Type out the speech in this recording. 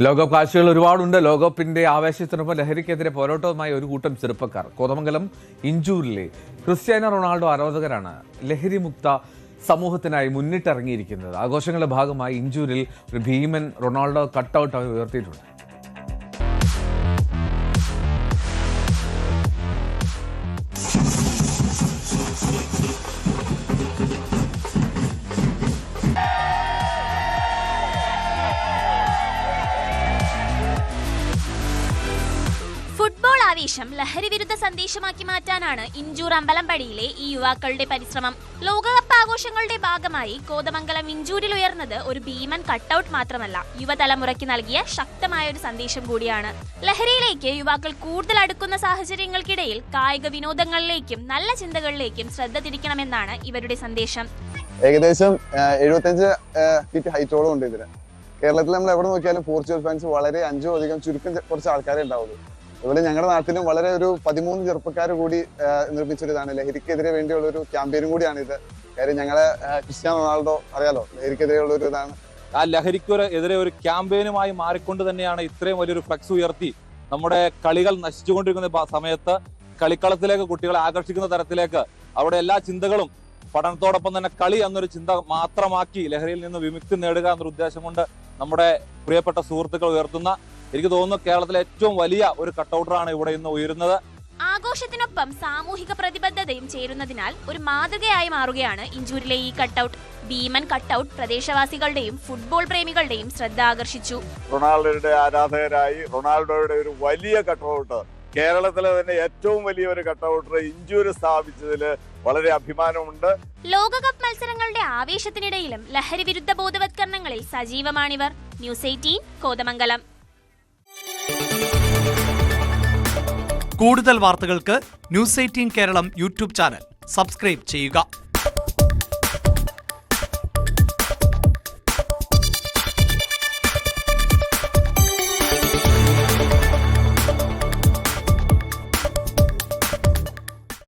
ലോകകപ്പ് കാഴ്ചകൾ ഒരുപാടുണ്ട്. ലോകകപ്പിന്റെ ആവേശത്തിനൊപ്പം ലഹരിക്കെതിരെ പോരാട്ടവുമായി ഒരു കൂട്ടം ചെറുപ്പക്കാർ കോതമംഗലം ഇഞ്ചൂരിലെ ക്രിസ്ത്യാനോ റൊണാൾഡോ ആരാധകരാണ് ലഹരിമുക്ത സമൂഹത്തിനായി മുന്നിട്ടിറങ്ങിയിരിക്കുന്നത്. ആഘോഷങ്ങളുടെ ഭാഗമായി ഇഞ്ചൂരിൽ ഒരു ഭീമൻ റൊണാൾഡോ കട്ടൗട്ട് അവർ ഉയർത്തിയിട്ടുണ്ട്. ഫുട്ബോൾ ആവേശം ലഹരി വിരുദ്ധ സന്ദേശമാക്കി മാറ്റാനാണ് ഇഞ്ചൂർ അമ്പലമ്പടിയിലെ ഈ യുവാക്കളുടെ പരിശ്രമം. ലോകകപ്പ് ആഘോഷങ്ങളുടെ ഭാഗമായി കോതമംഗലം ഇഞ്ചൂരിൽ ഉയർന്നത് ഒരു ഭീമൻ കട്ടൗട്ട് മാത്രമല്ല, യുവതലമുറയ്ക്ക് നൽകിയ ശക്തമായ ഒരു സന്ദേശം കൂടിയാണ്. ലഹരിയിലേക്ക് യുവാക്കൾ കൂടുതൽ അടുക്കുന്ന സാഹചര്യങ്ങൾക്കിടയിൽ കായിക വിനോദങ്ങളിലേക്കും നല്ല ചിന്തകളിലേക്കും ശ്രദ്ധ തിരിക്കണമെന്നാണ് ഇവരുടെ സന്ദേശം. ഏകദേശം 75 ഫീറ്റ് ഹൈറ്റോളം ഉണ്ട് ഇതിന്. കേരളത്തിൽ നമ്മൾ എവിടെ നോക്കിയാലും പോർച്ചുഗൽ ഫാൻസ് വളരെ അധികം ചുരുക്കം കുറച്ച് ആൾക്കാരെ ഉണ്ടാവുള്ളൂ. അതുപോലെ ഞങ്ങളുടെ നാട്ടിലും വളരെ ഒരു 13 ചെറുപ്പക്കാർ കൂടി നിർമ്മിച്ചൊരിതാണ്. ലഹരിക്കെതിരെ വേണ്ടിയുള്ള ഒരു ക്യാമ്പയിനും കൂടിയാണ് ഇത്. കാര്യം ഞങ്ങളെ ക്രിസ്ത്യാനോ റൊണാൾഡോ അറിയാലോ, ലഹരിക്കെതിരെയുള്ള ഒരു ഇതാണ്. ആ ലഹരിക്കെതിരെ ഒരു ക്യാമ്പയിനുമായി മാറിക്കൊണ്ട് തന്നെയാണ് ഇത്രയും വലിയൊരു ഫ്ലക്സ് ഉയർത്തി നമ്മുടെ കളികൾ നശിച്ചുകൊണ്ടിരിക്കുന്ന സമയത്ത് കളിക്കളത്തിലേക്ക് കുട്ടികളെ ആകർഷിക്കുന്ന തരത്തിലേക്ക് അവിടെ എല്ലാ ചിന്തകളും പഠനത്തോടൊപ്പം തന്നെ കളി എന്നൊരു ചിന്ത മാത്രമാക്കി ലഹരിയിൽ നിന്ന് വിമുക്തി നേടുക എന്നൊരു ഉദ്ദേശം കൊണ്ട് നമ്മുടെ പ്രിയപ്പെട്ട സുഹൃത്തുക്കൾ ഉയർത്തുന്ന, എനിക്ക് തോന്നുന്നു കേരളത്തിലെ ഏറ്റവും വലിയ ഒരു കട്ടൗട്ടറാണ് ഇവിടെ ഇന്ന് ഉയരുന്നത്. ആഘോഷത്തിനൊപ്പം സാമൂഹിക പ്രതിബദ്ധതയും ചേരുന്നതിനാൽ ഒരു മാതൃകയായി മാറുകയാണ് ഇഞ്ചൂരിലെ ഈ കട്ടൗട്ട്. ഭീമൻ കട്ടൗട്ട് പ്രദേശവാസികളുടെയും ഫുട്ബോൾ പ്രേമികളുടെയും ശ്രദ്ധ ആകർഷിച്ചു. റൊണാൾഡോയുടെ ആരാധകരായി റൊണാൾഡോയുടെ ഒരു വലിയ കട്ടൗട്ട്, കേരളത്തിലെ തന്നെ ഏറ്റവും വലിയ ഒരു കട്ടൗട്ട് ഇഞ്ചൂര് സ്ഥാപിച്ചതിൽ വളരെ അഭിമാനമുണ്ട്. ലോകകപ്പ് മത്സരങ്ങളുടെ ആവേശത്തിനിടയിലും ലഹരി വിരുദ്ധ ബോധവത്കരണങ്ങളിൽ സജീവമാണിവർ. ന്യൂസ് 18 കോതമംഗലം. കൂടുതൽ വാർത്തകൾക്ക് news 18 Keralam YouTube channel subscribe ചെയ്യുക.